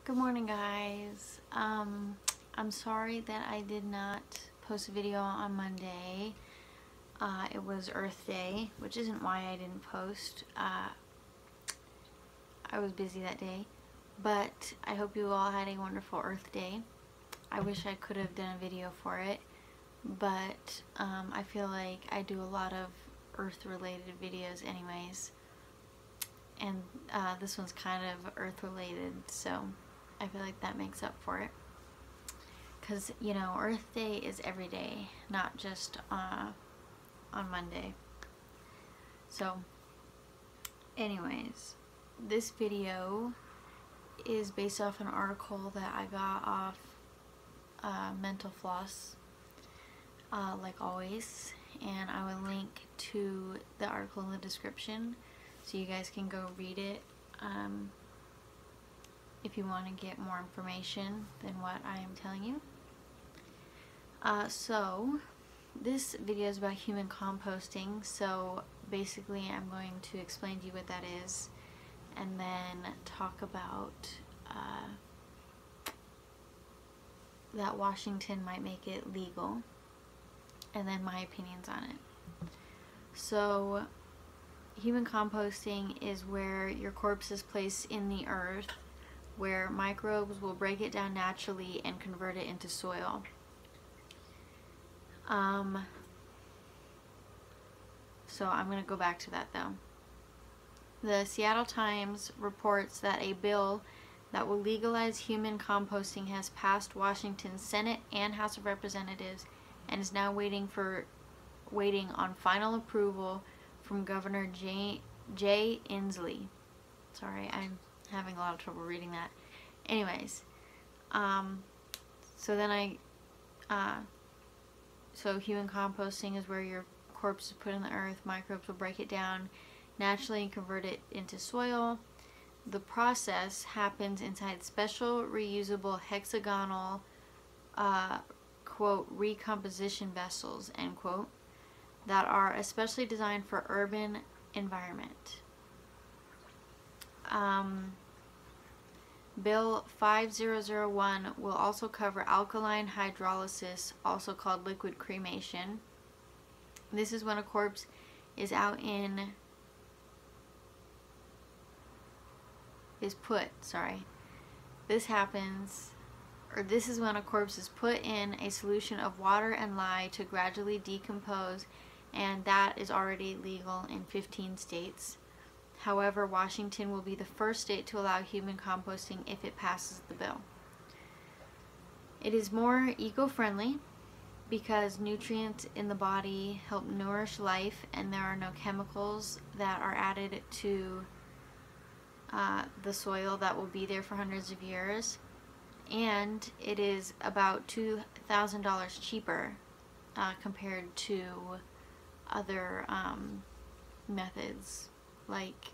Good morning, guys. I'm sorry that I did not post a video on Monday. It was Earth Day, which isn't why I didn't post. I was busy that day, but I hope you all had a wonderful Earth Day. I wish I could have done a video for it, but I feel like I do a lot of Earth-related videos anyways, and this one's kind of Earth-related, so I feel like that makes up for it. Because, you know, Earth Day is every day, not just on Monday. So, anyways, this video is based off an article that I got off Mental Floss, like always. And I will link to the article in the description so you guys can go read it. If you want to get more information than what I am telling you. So this video is about human composting. So basically I'm going to explain to you what that is and then talk about that Washington might make it legal and then my opinions on it. So human composting is where your corpse is placed in the earth, where microbes will break it down naturally and convert it into soil. So I'm going to go back to that though. The Seattle Times reports that a bill that will legalize human composting has passed Washington's Senate and House of Representatives and is now waiting on final approval from Governor Jay Inslee. Sorry, I'm having a lot of trouble reading that. Anyways, so human composting is where your corpse is put in the earth, microbes will break it down naturally and convert it into soil. The process happens inside special reusable hexagonal quote recomposition vessels, end quote, that are especially designed for urban environment. Bill 5001 will also cover alkaline hydrolysis, also called liquid cremation. This is when a corpse is this is when a corpse is put in a solution of water and lye to gradually decompose, and that is already legal in 15 states. However, Washington will be the first state to allow human composting if it passes the bill. It is more eco-friendly because nutrients in the body help nourish life and there are no chemicals that are added to the soil that will be there for hundreds of years. And it is about $2,000 cheaper compared to other methods like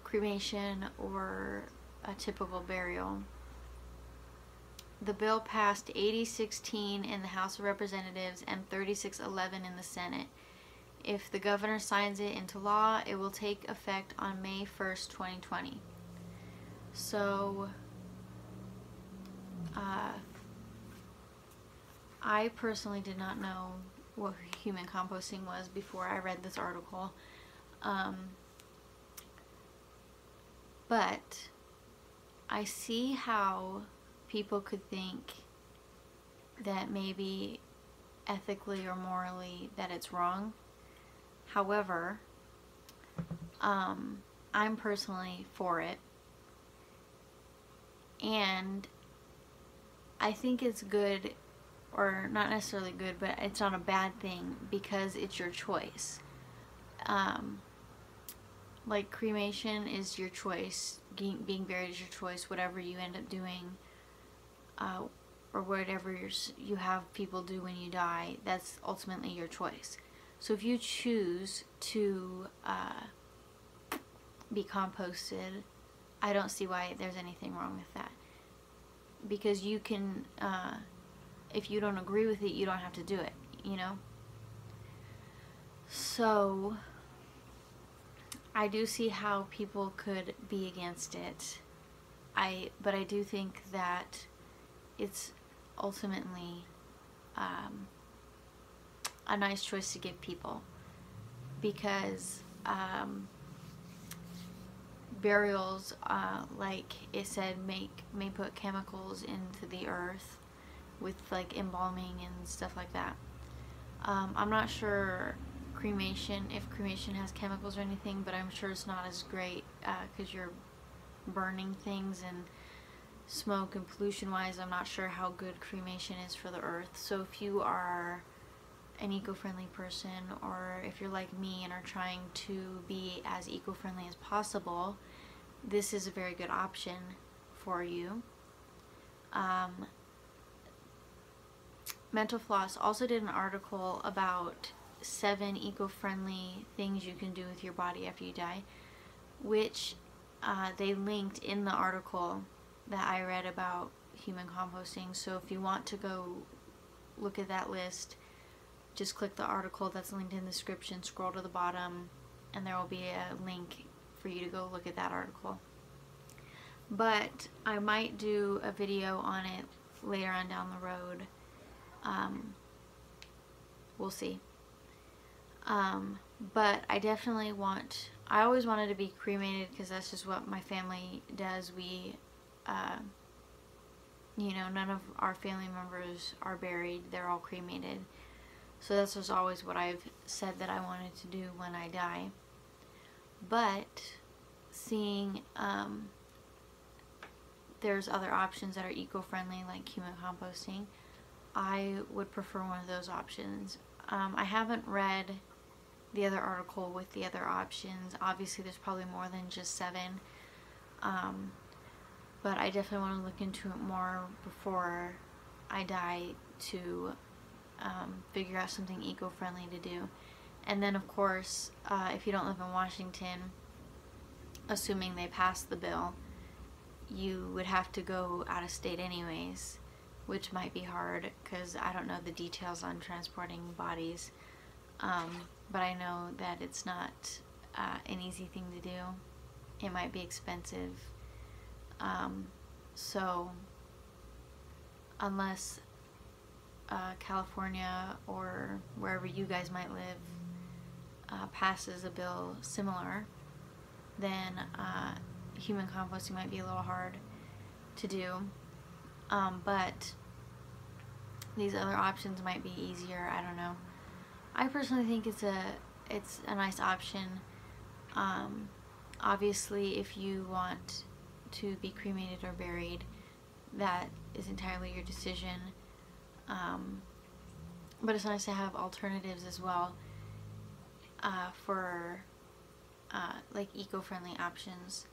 cremation or a typical burial. The bill passed 80-16 in the House of Representatives and 36-11 in the Senate. If the governor signs it into law, it will take effect on May 1st, 2020. So, I personally did not know what human composting was before I read this article. But I see how people could think that maybe ethically or morally that it's wrong. However, I'm personally for it. And I think it's good, or not necessarily good, but it's not a bad thing because it's your choice. Like cremation is your choice, being buried is your choice, whatever you end up doing, or whatever you have people do when you die, that's ultimately your choice. So if you choose to be composted, I don't see why there's anything wrong with that. Because you can, if you don't agree with it, you don't have to do it, you know? So I do see how people could be against it. but I do think that it's ultimately a nice choice to give people, because burials, like it said, may put chemicals into the earth with like embalming and stuff like that. I'm not sure if cremation has chemicals or anything, but I'm sure it's not as great because you're burning things and smoke and pollution wise. I'm not sure how good cremation is for the earth. So if you are an eco-friendly person, or if you're like me and are trying to be as eco-friendly as possible, this is a very good option for you. Mental Floss also did an article about 7 eco-friendly things you can do with your body after you die, which they linked in the article that I read about human composting. So if you want to go look at that list, just click the article that's linked in the description, scroll to the bottom, and there will be a link for you to go look at that article. But I might do a video on it later on down the road. We'll see. But I definitely I always wanted to be cremated because that's just what my family does. We, you know, none of our family members are buried. They're all cremated. So that's just always what I've said that I wanted to do when I die. But seeing there's other options that are eco-friendly, like human composting, I would prefer one of those options. I haven't read the other article with the other options. Obviously there's probably more than just 7, but I definitely want to look into it more before I die to figure out something eco-friendly to do. And then of course, if you don't live in Washington, assuming they pass the bill, you would have to go out of state anyways, which might be hard because I don't know the details on transporting bodies, but I know that it's not an easy thing to do. It might be expensive, so unless California or wherever you guys might live passes a bill similar, then human composting might be a little hard to do, but these other options might be easier. I don't know. I personally think it's a nice option. Obviously if you want to be cremated or buried, that is entirely your decision, but it's nice to have alternatives as well for like eco-friendly options,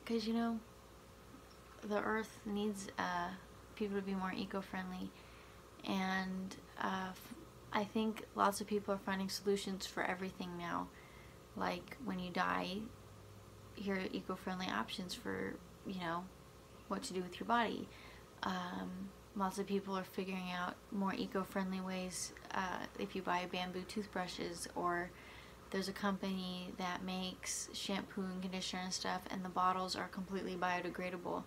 because you know the earth needs people to be more eco-friendly, and I think lots of people are finding solutions for everything now. Like when you die, here are eco-friendly options for, you know, what to do with your body. Lots of people are figuring out more eco-friendly ways. If you buy bamboo toothbrushes, or there's a company that makes shampoo and conditioner and stuff, and the bottles are completely biodegradable.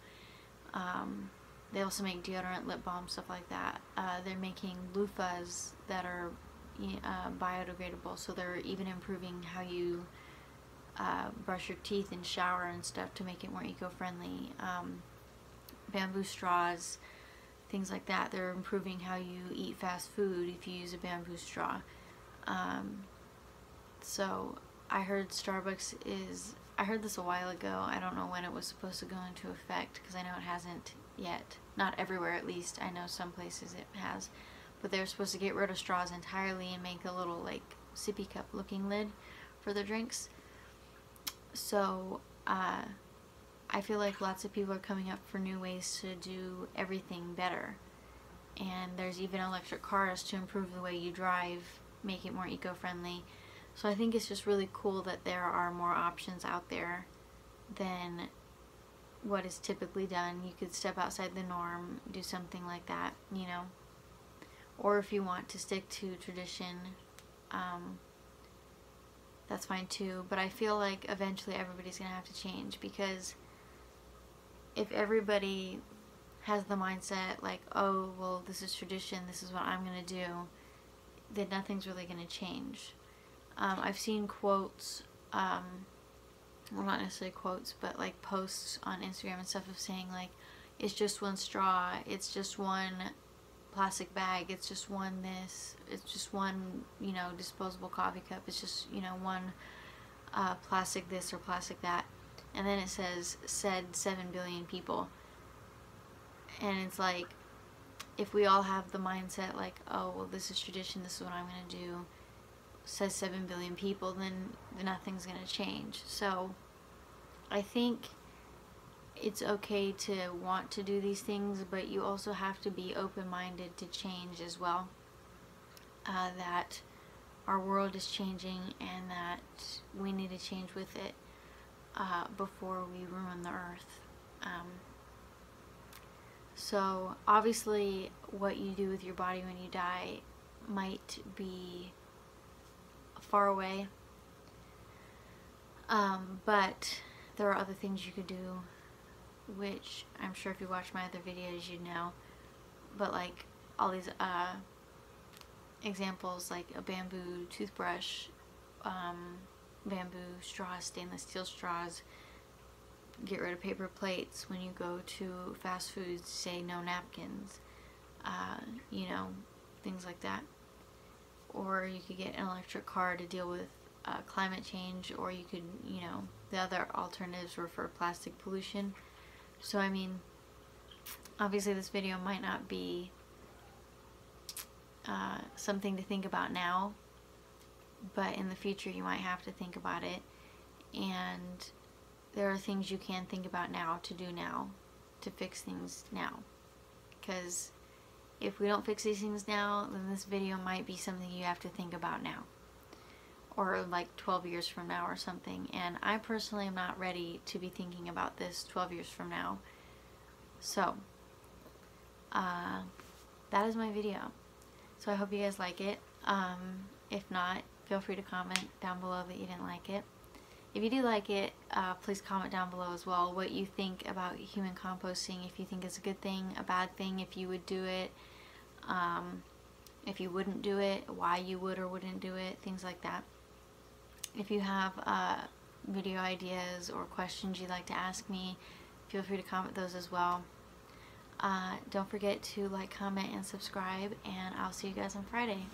They also make deodorant, lip balm, stuff like that. They're making loofahs that are biodegradable, so they're even improving how you brush your teeth and shower and stuff to make it more eco-friendly. Bamboo straws, things like that. They're improving how you eat fast food if you use a bamboo straw. So I heard I heard this a while ago. I don't know when it was supposed to go into effect, because I know it hasn't yet. Not everywhere, at least. I know some places it has. But they're supposed to get rid of straws entirely and make a little like sippy cup looking lid for their drinks. So I feel like lots of people are coming up for new ways to do everything better. And there's even electric cars to improve the way you drive, make it more eco-friendly. So I think it's just really cool that there are more options out there than what is typically done. You could step outside the norm, do something like that, you know. Or if you want to stick to tradition, that's fine too. But I feel like eventually everybody's gonna have to change, because if everybody has the mindset like, oh, well, this is tradition, this is what I'm gonna do, then nothing's really gonna change. I've seen quotes, well, not necessarily quotes, but like posts on Instagram and stuff of saying like, it's just one straw, it's just one plastic bag, it's just one this, it's just one, you know, disposable coffee cup, it's just, you know, one plastic this or plastic that, and then it said 7 billion people. And it's like, if we all have the mindset like, oh, well, this is tradition, this is what I'm gonna do, says 7 billion people, then nothing's gonna change. So I think it's okay to want to do these things, but you also have to be open-minded to change as well. That our world is changing and that we need to change with it before we ruin the earth. So obviously what you do with your body when you die might be far away, but there are other things you could do, which I'm sure if you watch my other videos you'd know. But like all these examples, like a bamboo toothbrush, bamboo straws, stainless steel straws, get rid of paper plates. When you go to fast foods, say no napkins, you know, things like that. Or you could get an electric car to deal with climate change, or you could, you know, the other alternatives were for plastic pollution. So I mean, obviously this video might not be something to think about now, but in the future you might have to think about it, and there are things you can think about now to do now, to fix things now. Because if we don't fix these things now, then this video might be something you have to think about now, or like 12 years from now or something. And I personally am not ready to be thinking about this 12 years from now. So that is my video. So I hope you guys like it. If not, feel free to comment down below that you didn't like it. If you do like it, please comment down below as well what you think about human composting. If you think it's a good thing, a bad thing, if you would do it, if you wouldn't do it, why you would or wouldn't do it, things like that. If you have video ideas or questions you'd like to ask me, feel free to comment those as well. Don't forget to like, comment, and subscribe, and I'll see you guys on Friday.